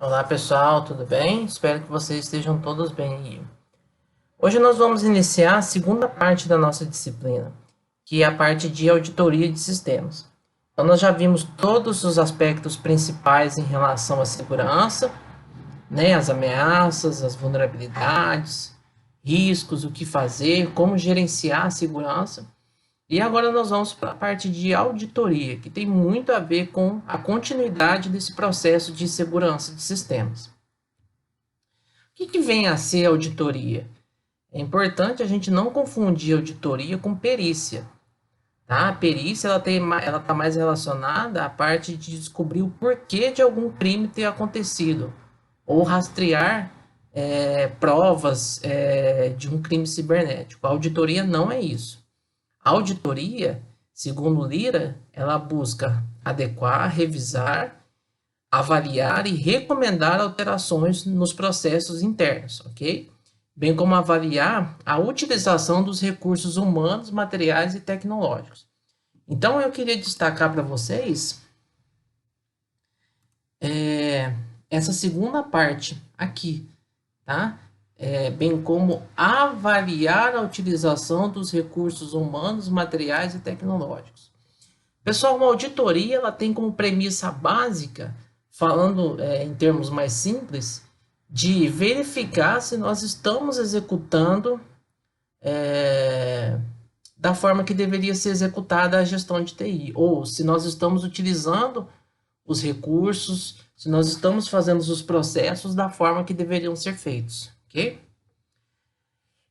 Olá pessoal, tudo bem? Espero que vocês estejam todos bem aí. Hoje nós vamos iniciar a segunda parte da nossa disciplina, que é a parte de auditoria de sistemas. Então nós já vimos todos os aspectos principais em relação à segurança, né, as ameaças, as vulnerabilidades, riscos, o que fazer, como gerenciar a segurança. E agora nós vamos para a parte de auditoria, que tem muito a ver com a continuidade desse processo de segurança de sistemas. O que vem a ser auditoria? É importante a gente não confundir auditoria com perícia. Tá? A perícia ela está mais relacionada à parte de descobrir o porquê de algum crime ter acontecido, ou rastrear provas de um crime cibernético. A auditoria não é isso. A auditoria, segundo Lira, ela busca adequar, revisar, avaliar e recomendar alterações nos processos internos, ok? Bem como avaliar a utilização dos recursos humanos, materiais e tecnológicos. Então, eu queria destacar para vocês essa segunda parte aqui, tá? Bem como avaliar a utilização dos recursos humanos, materiais e tecnológicos. Pessoal, uma auditoria ela tem como premissa básica, falando em termos mais simples, de verificar se nós estamos executando da forma que deveria ser executada a gestão de TI, ou se nós estamos utilizando os recursos, se nós estamos fazendo os processos da forma que deveriam ser feitos, ok?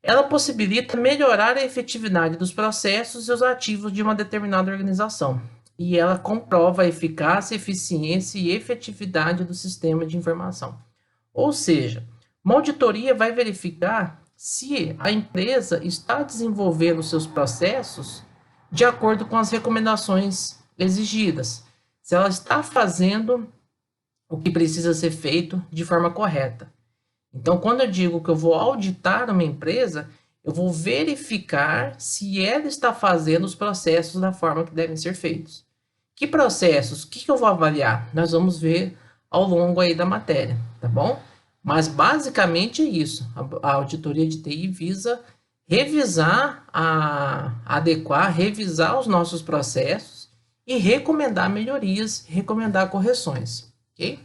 Ela possibilita melhorar a efetividade dos processos e os ativos de uma determinada organização. E ela comprova a eficácia, eficiência e efetividade do sistema de informação. Ou seja, uma auditoria vai verificar se a empresa está desenvolvendo seus processos de acordo com as recomendações exigidas, se ela está fazendo o que precisa ser feito de forma correta. Então, quando eu digo que eu vou auditar uma empresa, eu vou verificar se ela está fazendo os processos da forma que devem ser feitos. Que processos? O que eu vou avaliar? Nós vamos ver ao longo aí da matéria, tá bom? Mas basicamente é isso. A auditoria de TI visa revisar, adequar, revisar os nossos processos e recomendar melhorias, recomendar correções, ok?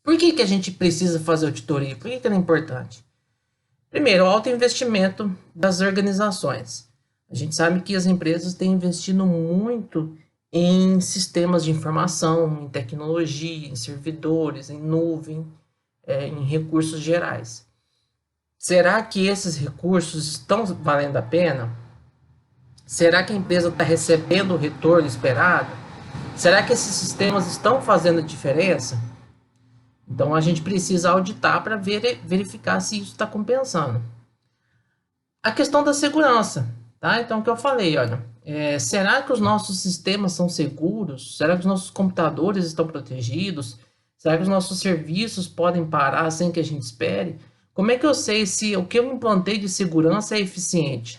Por que a gente precisa fazer auditoria? Por que ela é importante? Primeiro, o alto investimento das organizações. A gente sabe que as empresas têm investido muito em sistemas de informação, em tecnologia, em servidores, em nuvem, em recursos gerais. Será que esses recursos estão valendo a pena? Será que a empresa está recebendo o retorno esperado? Será que esses sistemas estão fazendo diferença? Então a gente precisa auditar para verificar se isso está compensando. A questão da segurança, tá? Então o que eu falei, olha, será que os nossos sistemas são seguros? Será que os nossos computadores estão protegidos? Será que os nossos serviços podem parar sem que a gente espere? Como é que eu sei se o que eu implantei de segurança é eficiente?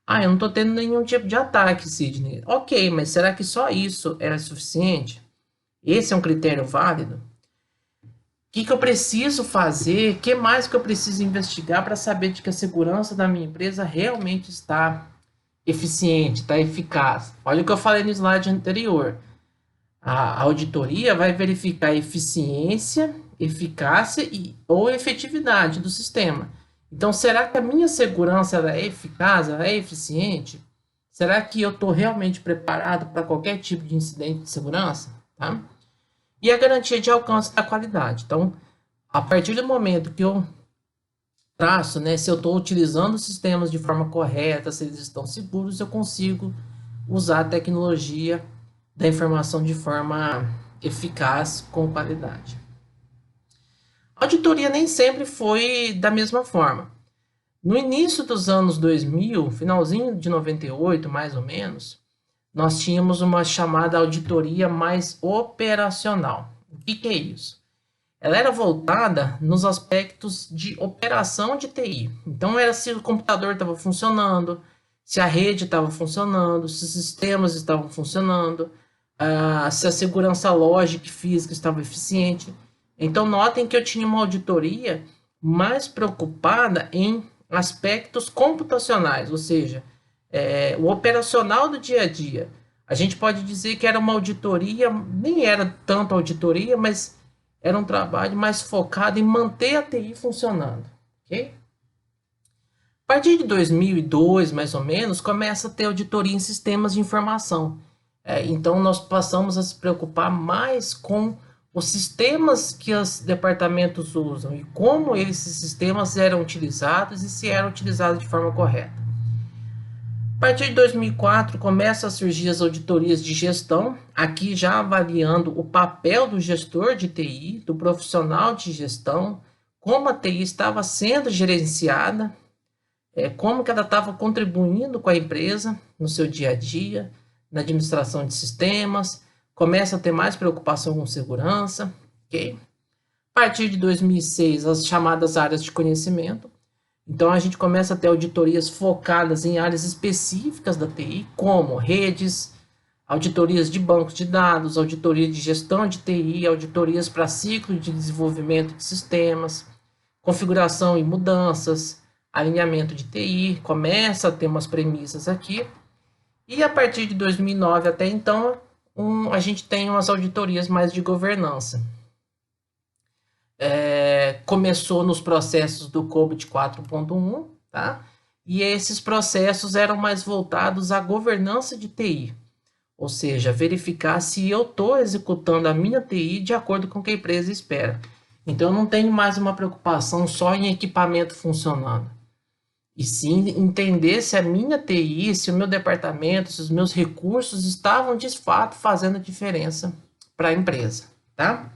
Eu não estou tendo nenhum tipo de ataque, Sidney. Ok, mas será que só isso era suficiente? Esse é um critério válido? O que eu preciso fazer? O que mais que eu preciso investigar para saber de que a segurança da minha empresa realmente está eficiente, está eficaz? Olha o que eu falei no slide anterior. A auditoria vai verificar a eficiência, eficácia ou efetividade do sistema. Então, será que a minha segurança ela é eficaz, ela é eficiente? Será que eu estou realmente preparado para qualquer tipo de incidente de segurança? Tá? E a garantia de alcance da qualidade. Então, a partir do momento que eu traço, né, se eu estou utilizando os sistemas de forma correta, se eles estão seguros, eu consigo usar a tecnologia da informação de forma eficaz, com qualidade. A auditoria nem sempre foi da mesma forma. No início dos anos 2000, finalzinho de 98, mais ou menos, nós tínhamos uma chamada auditoria mais operacional. O que é isso? Ela era voltada nos aspectos de operação de TI. Então, era se o computador estava funcionando, se a rede estava funcionando, se os sistemas estavam funcionando, se a segurança lógica e física estava eficiente. Então, notem que eu tinha uma auditoria mais preocupada em aspectos computacionais, ou seja, o operacional do dia a dia. A gente pode dizer que era uma auditoria, nem era tanto auditoria, mas era um trabalho mais focado em manter a TI funcionando, ok? A partir de 2002, mais ou menos, começa a ter auditoria em sistemas de informação. Então, nós passamos a se preocupar mais com os sistemas que os departamentos usam e como esses sistemas eram utilizados e se eram utilizados de forma correta. A partir de 2004, começam a surgir as auditorias de gestão, aqui já avaliando o papel do gestor de TI, do profissional de gestão, como a TI estava sendo gerenciada, como que ela estava contribuindo com a empresa no seu dia a dia, na administração de sistemas, começa a ter mais preocupação com segurança, ok? A partir de 2006, as chamadas áreas de conhecimento. Então, a gente começa a ter auditorias focadas em áreas específicas da TI, como redes, auditorias de bancos de dados, auditoria de gestão de TI, auditorias para ciclo de desenvolvimento de sistemas, configuração e mudanças, alinhamento de TI, começa a ter umas premissas aqui. E a partir de 2009 até então, a gente tem umas auditorias mais de governança. Começou nos processos do COBIT 4.1, tá? E esses processos eram mais voltados à governança de TI, ou seja, verificar se eu estou executando a minha TI de acordo com o que a empresa espera. Então, eu não tenho mais uma preocupação só em equipamento funcionando, e sim entender se a minha TI, se o meu departamento, se os meus recursos estavam de fato fazendo diferença para a empresa, tá?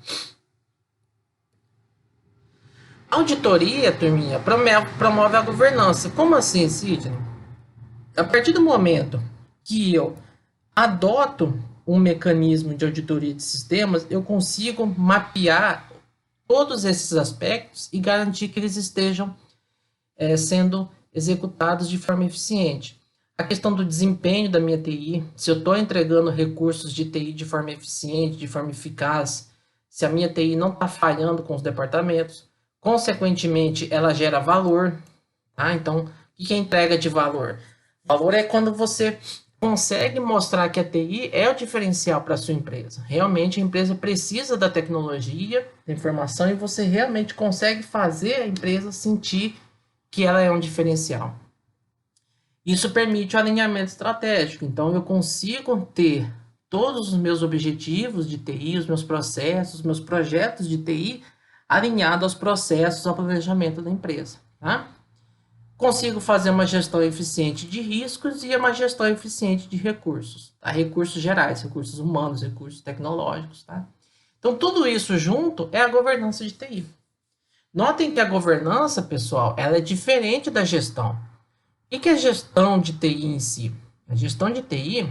Auditoria, turminha, promove a governança. Como assim, Sidney? A partir do momento que eu adoto um mecanismo de auditoria de sistemas, eu consigo mapear todos esses aspectos e garantir que eles estejam sendo executados de forma eficiente. A questão do desempenho da minha TI, se eu estou entregando recursos de TI de forma eficiente, de forma eficaz, se a minha TI não está falhando com os departamentos, consequentemente, ela gera valor, tá? Então, o que é entrega de valor? Valor é quando você consegue mostrar que a TI é o diferencial para a sua empresa. Realmente, a empresa precisa da tecnologia, da informação, e você realmente consegue fazer a empresa sentir que ela é um diferencial. Isso permite o alinhamento estratégico. Então, eu consigo ter todos os meus objetivos de TI, os meus processos, meus projetos de TI alinhado aos processos, ao planejamento da empresa, tá? Consigo fazer uma gestão eficiente de riscos e uma gestão eficiente de recursos, tá? Recursos gerais, recursos humanos, recursos tecnológicos, tá? Então, tudo isso junto é a governança de TI. Notem que a governança, pessoal, ela é diferente da gestão. O que é a gestão de TI em si? A gestão de TI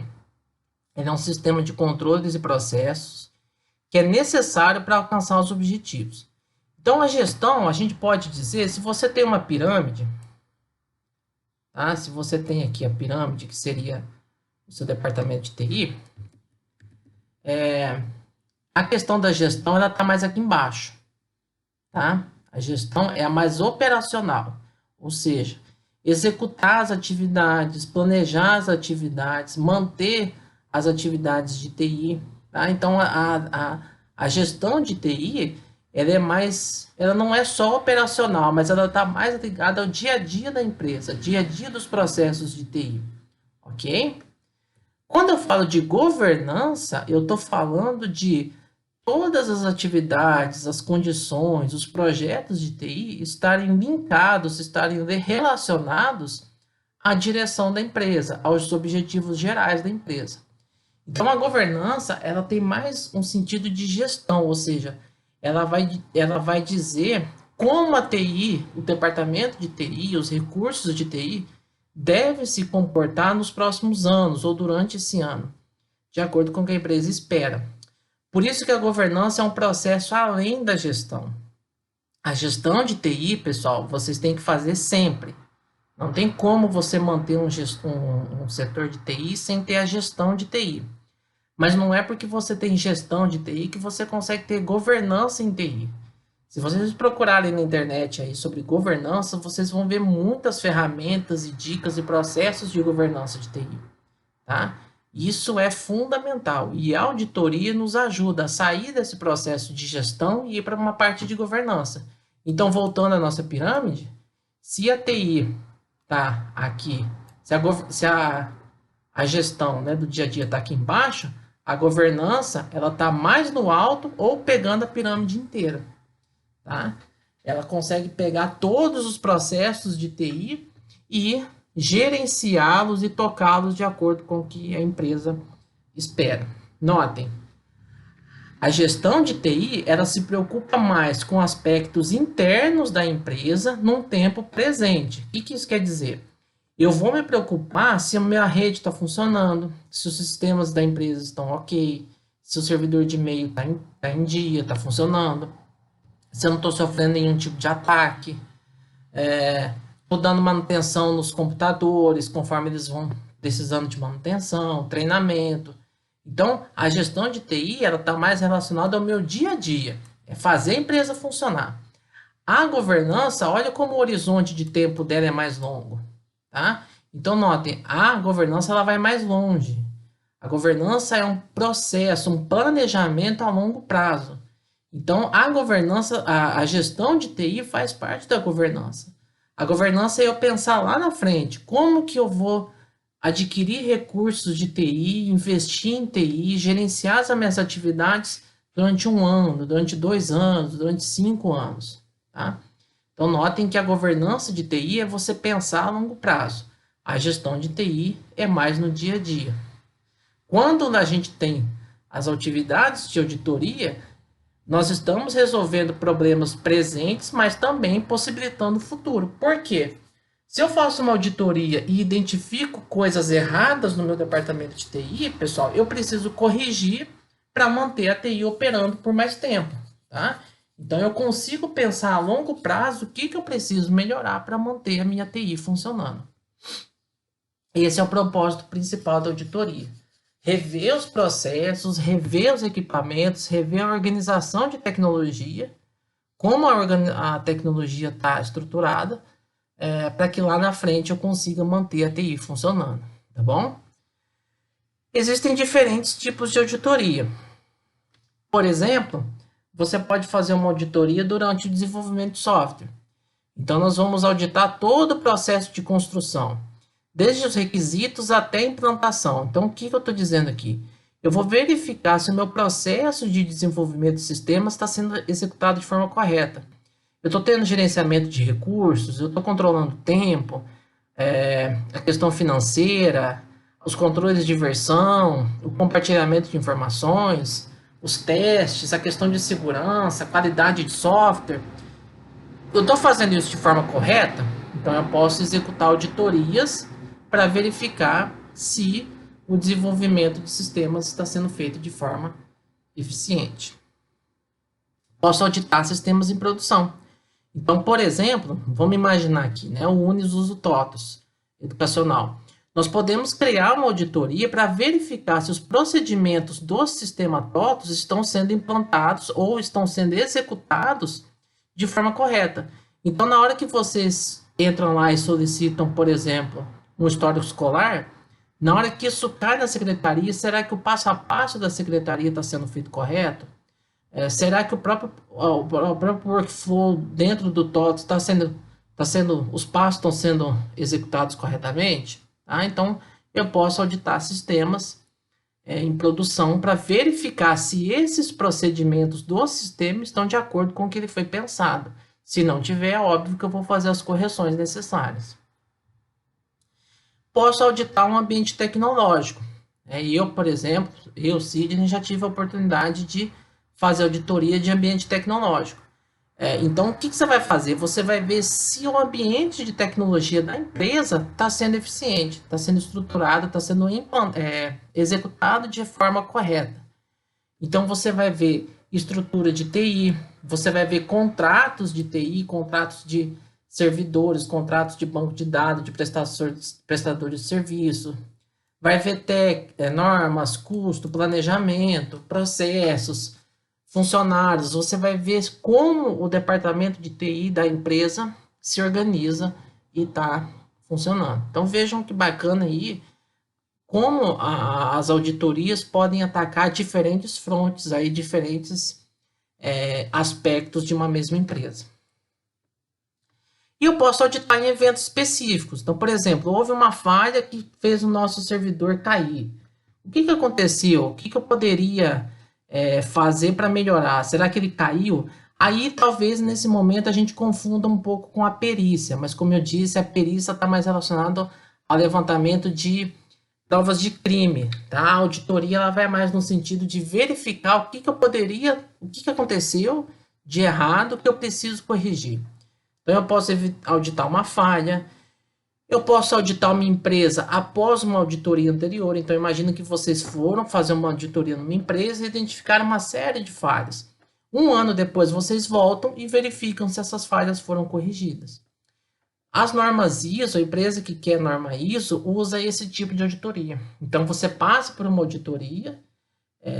é um sistema de controles e processos que é necessário para alcançar os objetivos. Então, a gestão, a gente pode dizer, se você tem uma pirâmide, tá? Se você tem aqui a pirâmide, que seria o seu departamento de TI, a questão da gestão, ela está mais aqui embaixo, tá? A gestão é a mais operacional, ou seja, executar as atividades, planejar as atividades, manter as atividades de TI, tá? Então, a gestão de TI, ela não é só operacional, mas ela está mais ligada ao dia a dia da empresa, dia a dia dos processos de TI, ok? Quando eu falo de governança, eu estou falando de todas as atividades, as condições, os projetos de TI estarem linkados, estarem relacionados à direção da empresa, aos objetivos gerais da empresa. Então, a governança, ela tem mais um sentido de gestão, ou seja, ela vai dizer como a TI, o departamento de TI, os recursos de TI, deve se comportar nos próximos anos ou durante esse ano, de acordo com o que a empresa espera. Por isso que a governança é um processo além da gestão. A gestão de TI, pessoal, vocês têm que fazer sempre. Não tem como você manter um setor de TI sem ter a gestão de TI. Mas não é porque você tem gestão de TI que você consegue ter governança em TI. Se vocês procurarem na internet aí sobre governança, vocês vão ver muitas ferramentas e dicas e processos de governança de TI, tá? Isso é fundamental e a auditoria nos ajuda a sair desse processo de gestão e ir para uma parte de governança. Então, voltando à nossa pirâmide, se a TI tá aqui, se a gestão, né, do dia a dia está aqui embaixo, a governança ela está mais no alto ou pegando a pirâmide inteira, tá? Ela consegue pegar todos os processos de TI e gerenciá-los e tocá-los de acordo com o que a empresa espera. Notem, a gestão de TI ela se preocupa mais com aspectos internos da empresa num tempo presente. O que isso quer dizer? Eu vou me preocupar se a minha rede está funcionando, se os sistemas da empresa estão ok, se o servidor de e-mail está em dia, está funcionando, se eu não estou sofrendo nenhum tipo de ataque, estou dando manutenção nos computadores, conforme eles vão precisando de manutenção, treinamento. Então, a gestão de TI está mais relacionada ao meu dia a dia, é fazer a empresa funcionar. A governança, olha como o horizonte de tempo dela é mais longo. Tá? Então, notem, a governança ela vai mais longe. A governança é um processo, um planejamento a longo prazo. Então, a governança, a gestão de TI faz parte da governança. A governança é eu pensar lá na frente, como que eu vou adquirir recursos de TI, investir em TI, gerenciar as minhas atividades durante 1 ano, durante 2 anos, durante 5 anos. Tá? Então, notem que a governança de TI é você pensar a longo prazo. A gestão de TI é mais no dia a dia. Quando a gente tem as atividades de auditoria, nós estamos resolvendo problemas presentes, mas também possibilitando o futuro. Por quê? Se eu faço uma auditoria e identifico coisas erradas no meu departamento de TI, pessoal, eu preciso corrigir para manter a TI operando por mais tempo, tá? Então, eu consigo pensar a longo prazo o que eu preciso melhorar para manter a minha TI funcionando. Esse é o propósito principal da auditoria. Rever os processos, rever os equipamentos, rever a organização de tecnologia, como a tecnologia está estruturada, para que lá na frente eu consiga manter a TI funcionando, tá bom? Existem diferentes tipos de auditoria. Por exemplo, você pode fazer uma auditoria durante o desenvolvimento de software. Então, nós vamos auditar todo o processo de construção, desde os requisitos até a implantação. Então, o que eu estou dizendo aqui? Eu vou verificar se o meu processo de desenvolvimento de sistemas está sendo executado de forma correta. Eu estou tendo gerenciamento de recursos, eu estou controlando o tempo, a questão financeira, os controles de versão, o compartilhamento de informações, os testes, a questão de segurança, a qualidade de software. Eu estou fazendo isso de forma correta, então eu posso executar auditorias para verificar se o desenvolvimento de sistemas está sendo feito de forma eficiente. Posso auditar sistemas em produção. Então, por exemplo, vamos imaginar aqui, né, o Unis Uso TOTOS educacional. Nós podemos criar uma auditoria para verificar se os procedimentos do sistema TOTOS estão sendo implantados ou estão sendo executados de forma correta. Então, na hora que vocês entram lá e solicitam, por exemplo, um histórico escolar, na hora que isso cai na secretaria, será que o passo a passo da secretaria está sendo feito correto? Será que o próprio workflow dentro do TOTOS os passos estão sendo executados corretamente? Tá? Então, eu posso auditar sistemas em produção para verificar se esses procedimentos do sistema estão de acordo com o que ele foi pensado. Se não tiver, é óbvio que eu vou fazer as correções necessárias. Posso auditar um ambiente tecnológico. Eu, por exemplo, Sidney, já tive a oportunidade de fazer auditoria de ambiente tecnológico. Então, o que você vai fazer? Você vai ver se o ambiente de tecnologia da empresa está sendo eficiente, está sendo estruturado, está sendo executado de forma correta. Então, você vai ver estrutura de TI, você vai ver contratos de TI, contratos de servidores, contratos de banco de dados, de prestadores de serviço. Vai ver normas, custo, planejamento, processos, funcionários, você vai ver como o departamento de TI da empresa se organiza e está funcionando. Então vejam que bacana aí como as auditorias podem atacar diferentes frontes, aí, diferentes aspectos de uma mesma empresa. E eu posso auditar em eventos específicos. Então, por exemplo, houve uma falha que fez o nosso servidor cair. O que aconteceu? O que eu poderia fazer para melhorar? Será que ele caiu? Aí, talvez, nesse momento, a gente confunda um pouco com a perícia. Mas, como eu disse, a perícia está mais relacionada ao levantamento de provas de crime, tá? A auditoria ela vai mais no sentido de verificar o que aconteceu de errado que eu preciso corrigir. Então eu posso auditar uma falha, eu posso auditar uma empresa após uma auditoria anterior. Então imagina que vocês foram fazer uma auditoria numa empresa e identificaram uma série de falhas. Um ano depois vocês voltam e verificam se essas falhas foram corrigidas. As normas ISO, a empresa que quer norma ISO, usa esse tipo de auditoria. Então, você passa por uma auditoria,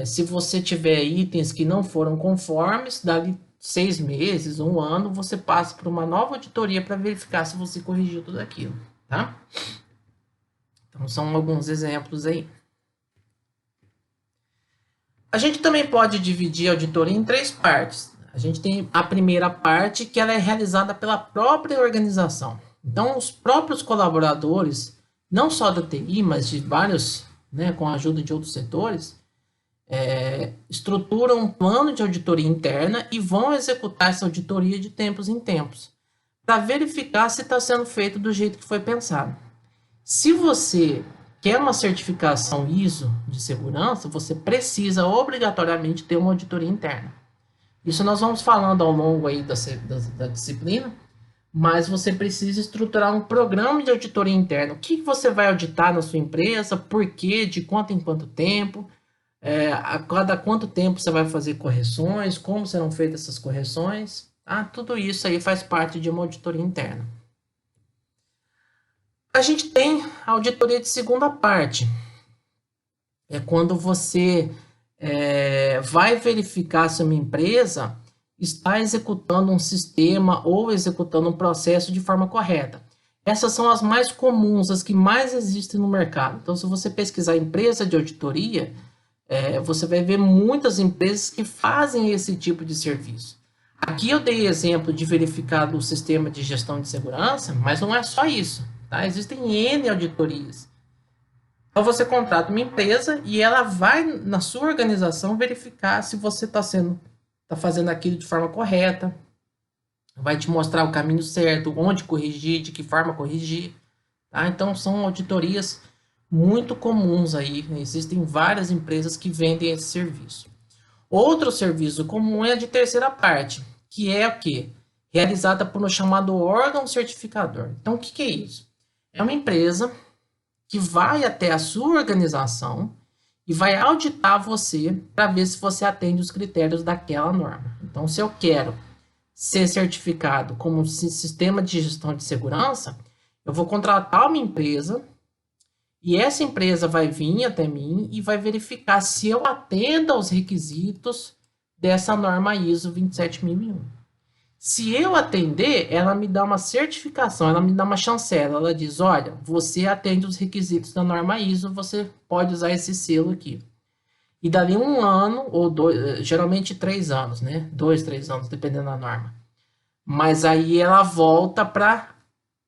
se você tiver itens que não foram conformes, dali 6 meses, um ano, você passa por uma nova auditoria para verificar se você corrigiu tudo aquilo, tá? Então, são alguns exemplos aí. A gente também pode dividir a auditoria em 3 partes. A gente tem a primeira parte, que ela é realizada pela própria organização. Então, os próprios colaboradores, não só da TI, mas de vários, né, com a ajuda de outros setores, estruturam um plano de auditoria interna e vão executar essa auditoria de tempos em tempos, para verificar se está sendo feito do jeito que foi pensado. Se você quer uma certificação ISO de segurança, você precisa obrigatoriamente ter uma auditoria interna. Isso nós vamos falando ao longo aí da disciplina, mas você precisa estruturar um programa de auditoria interna. O que você vai auditar na sua empresa, por quê, de quanto em quanto tempo, a cada quanto tempo você vai fazer correções, como serão feitas essas correções. Tudo isso aí faz parte de uma auditoria interna. A gente tem a auditoria de segunda parte. É quando você vai verificar se uma empresa está executando um sistema ou executando um processo de forma correta. Essas são as mais comuns, as que mais existem no mercado. Então, se você pesquisar empresa de auditoria, você vai ver muitas empresas que fazem esse tipo de serviço. Aqui eu dei exemplo de verificar o sistema de gestão de segurança, mas não é só isso, tá? Existem N auditorias. Então você contrata uma empresa e ela vai na sua organização verificar se você está fazendo aquilo de forma correta, vai te mostrar o caminho certo, onde corrigir, de que forma corrigir, tá? Então são auditorias muito comuns aí, existem várias empresas que vendem esse serviço. Outro serviço comum é a de terceira parte, que é o quê? Realizada por um chamado órgão certificador. Então o que é isso? É uma empresa que vai até a sua organização e vai auditar você para ver se você atende os critérios daquela norma. Então, se eu quero ser certificado como sistema de gestão de segurança, eu vou contratar uma empresa e essa empresa vai vir até mim e vai verificar se eu atendo aos requisitos dessa norma ISO 27001. Se eu atender, ela me dá uma certificação, ela me dá uma chancela. Ela diz, olha, você atende os requisitos da norma ISO, você pode usar esse selo aqui. E dali um ano, ou dois, geralmente 3 anos, né? 2, 3 anos, dependendo da norma. Mas aí ela volta para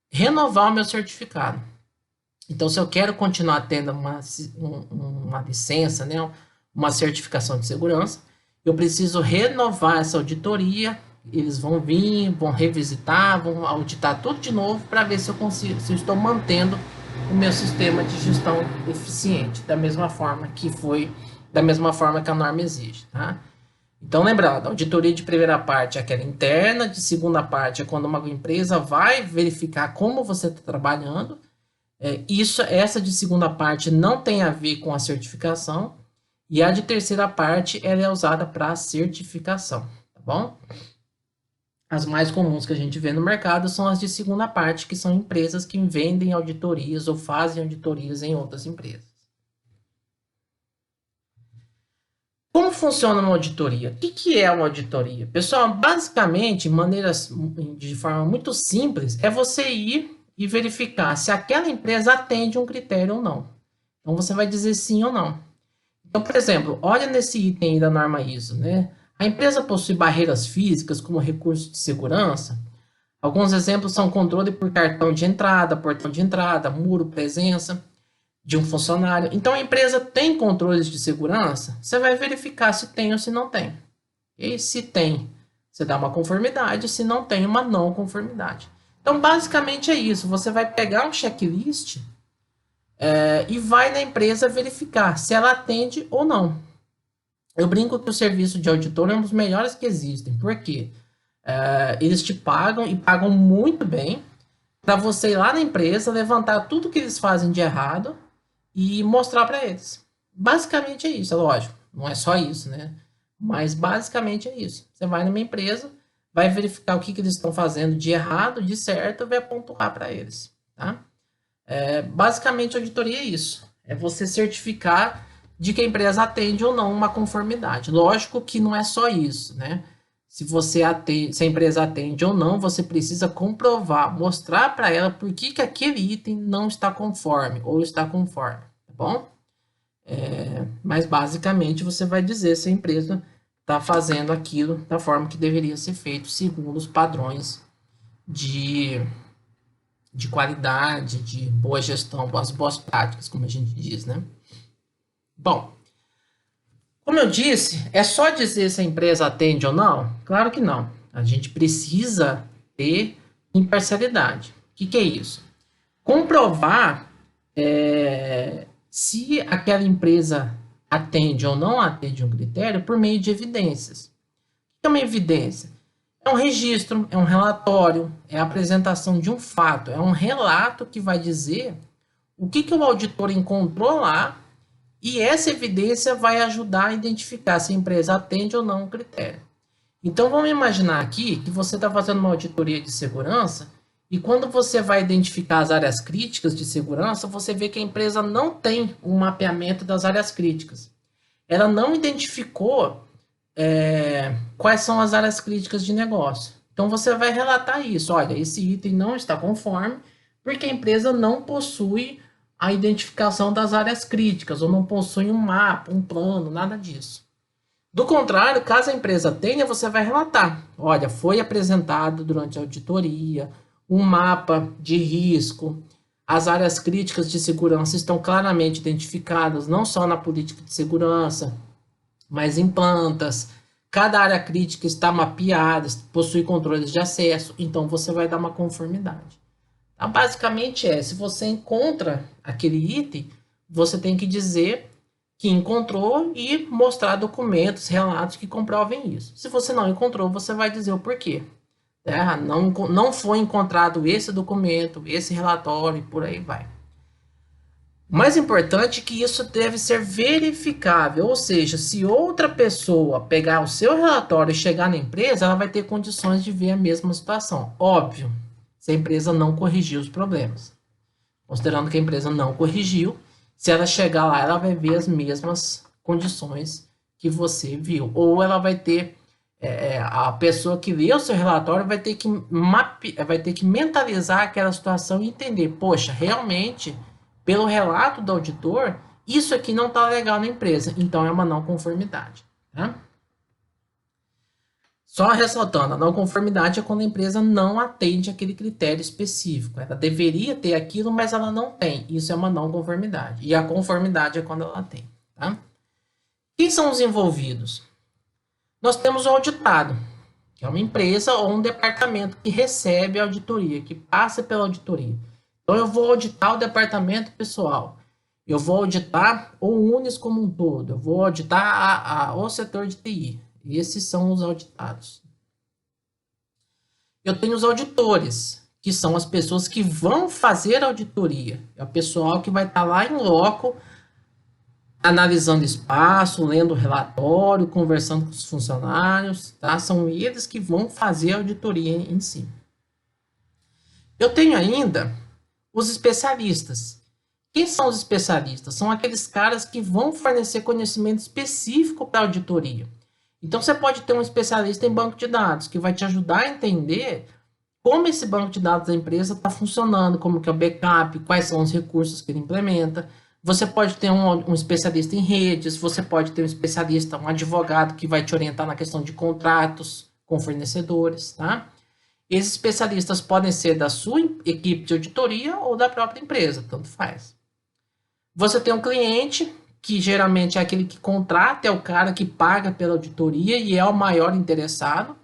renovar o meu certificado. Então, se eu quero continuar tendo uma licença, né? Uma certificação de segurança, eu preciso renovar essa auditoria. Eles vão vir, vão revisitar, vão auditar tudo de novo para ver se eu estou mantendo o meu sistema de gestão eficiente, da mesma forma que a norma exige, tá? Então, lembrando, a auditoria de primeira parte é aquela interna, de segunda parte é quando uma empresa vai verificar como você está trabalhando. Essa de segunda parte não tem a ver com a certificação, e a de terceira parte ela é usada para certificação, tá bom? As mais comuns que a gente vê no mercado são as de segunda parte, que são empresas que vendem auditorias ou fazem auditorias em outras empresas. Como funciona uma auditoria? O que é uma auditoria? Pessoal, basicamente, de forma muito simples, é você ir e verificar se aquela empresa atende um critério ou não. Então, você vai dizer sim ou não. Então, por exemplo, olha nesse item aí da norma ISO, né? A empresa possui barreiras físicas como recurso de segurança. Alguns exemplos são controle por cartão de entrada, portão de entrada, muro, presença de um funcionário. Então, a empresa tem controles de segurança, você vai verificar se tem ou se não tem. E se tem, você dá uma conformidade, se não tem, uma não conformidade. Então, basicamente é isso. Você vai pegar um checklist e vai na empresa verificar se ela atende ou não. Eu brinco que o serviço de auditor é um dos melhores que existem. Por quê? Eles te pagam e pagam muito bem para você ir lá na empresa, levantar tudo que eles fazem de errado e mostrar para eles. Basicamente é isso, é lógico. Não é só isso, né? Mas basicamente é isso. Você vai numa empresa, vai verificar o que eles estão fazendo de errado, de certo, e vai pontuar para eles, tá? Basicamente, a auditoria é isso. É você certificar de que a empresa atende ou não uma conformidade. Lógico que não é só isso, né? Se a empresa atende ou não, você precisa comprovar, mostrar para ela por que aquele item não está conforme ou está conforme, tá bom? Mas basicamente você vai dizer se a empresa está fazendo aquilo da forma que deveria ser feito, segundo os padrões de, de qualidade, de boa gestão, as boas práticas, como a gente diz, né? Bom, como eu disse, é só dizer se a empresa atende ou não? Claro que não. A gente precisa ter imparcialidade. O que é isso? Comprovar se aquela empresa atende ou não atende um critério por meio de evidências. O que é uma evidência? É um registro, é um relatório, é a apresentação de um fato, é um relato que vai dizer o que o auditor encontrou lá e essa evidência vai ajudar a identificar se a empresa atende ou não o critério. Então, vamos imaginar aqui que você está fazendo uma auditoria de segurança e quando você vai identificar as áreas críticas de segurança, você vê que a empresa não tem um mapeamento das áreas críticas. Ela não identificou quais são as áreas críticas de negócio. Então, você vai relatar isso. Olha, esse item não está conforme porque a empresa não possui a identificação das áreas críticas ou não possui um mapa, um plano, nada disso. Do contrário, caso a empresa tenha, você vai relatar. Olha, foi apresentado durante a auditoria um mapa de risco, as áreas críticas de segurança estão claramente identificadas, não só na política de segurança, mas em plantas. Cada área crítica está mapeada, possui controles de acesso, então você vai dar uma conformidade. Então, basicamente se você encontra aquele item, você tem que dizer que encontrou e mostrar documentos, relatos que comprovem isso. Se você não encontrou, você vai dizer o porquê. Não foi encontrado esse documento, esse relatório e por aí vai. O mais importante é que isso deve ser verificável, ou seja, se outra pessoa pegar o seu relatório e chegar na empresa, ela vai ter condições de ver a mesma situação. Óbvio, se a empresa não corrigiu os problemas. Considerando que a empresa não corrigiu, se ela chegar lá, ela vai ver as mesmas condições que você viu. Ou ela vai ter, a pessoa que lê o seu relatório vai ter que mentalizar aquela situação e entender, poxa, realmente, pelo relato do auditor, isso aqui não está legal na empresa, então é uma não conformidade. Tá? Só ressaltando, a não conformidade é quando a empresa não atende aquele critério específico. Ela deveria ter aquilo, mas ela não tem. Isso é uma não conformidade. E a conformidade é quando ela tem. Tá? Quem são os envolvidos? Nós temos o auditado, que é uma empresa ou um departamento que recebe a auditoria, que passa pela auditoria. Então, eu vou auditar o departamento pessoal. Eu vou auditar o Unis como um todo. Eu vou auditar o setor de TI. Esses são os auditados. Eu tenho os auditores, que são as pessoas que vão fazer a auditoria. É o pessoal que vai estar lá em loco, analisando espaço, lendo o relatório, conversando com os funcionários. Tá? São eles que vão fazer a auditoria em si. Eu tenho ainda os especialistas, Quem são os especialistas? São aqueles caras que vão fornecer conhecimento específico para a auditoria. Então, você pode ter um especialista em banco de dados que vai te ajudar a entender como esse banco de dados da empresa está funcionando, como que é o backup, quais são os recursos que ele implementa. Você pode ter um especialista em redes, você pode ter um especialista, um advogado que vai te orientar na questão de contratos com fornecedores, tá? Esses especialistas podem ser da sua equipe de auditoria ou da própria empresa, tanto faz. Você tem um cliente, que geralmente é aquele que contrata, é o cara que paga pela auditoria e é o maior interessado.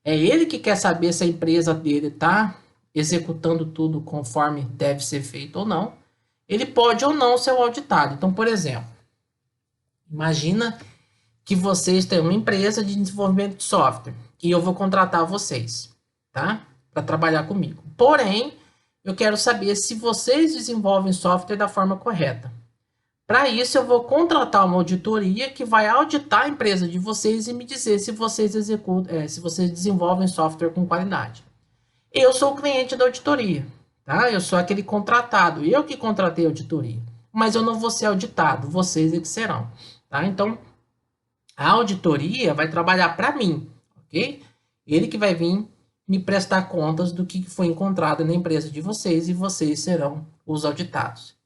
É ele que quer saber se a empresa dele está executando tudo conforme deve ser feito ou não. Ele pode ou não ser o auditado. Então, por exemplo, imagina que vocês têm uma empresa de desenvolvimento de software e eu vou contratar vocês, tá? Para trabalhar comigo. Porém, eu quero saber se vocês desenvolvem software da forma correta. Para isso, eu vou contratar uma auditoria que vai auditar a empresa de vocês e me dizer se vocês executam, se vocês desenvolvem software com qualidade. Eu sou o cliente da auditoria, tá? Eu sou aquele contratado, eu que contratei a auditoria. Mas eu não vou ser auditado, vocês é que serão, tá? Então, a auditoria vai trabalhar para mim, ok? Ele que vai vir me prestar contas do que foi encontrado na empresa de vocês e vocês serão os auditados.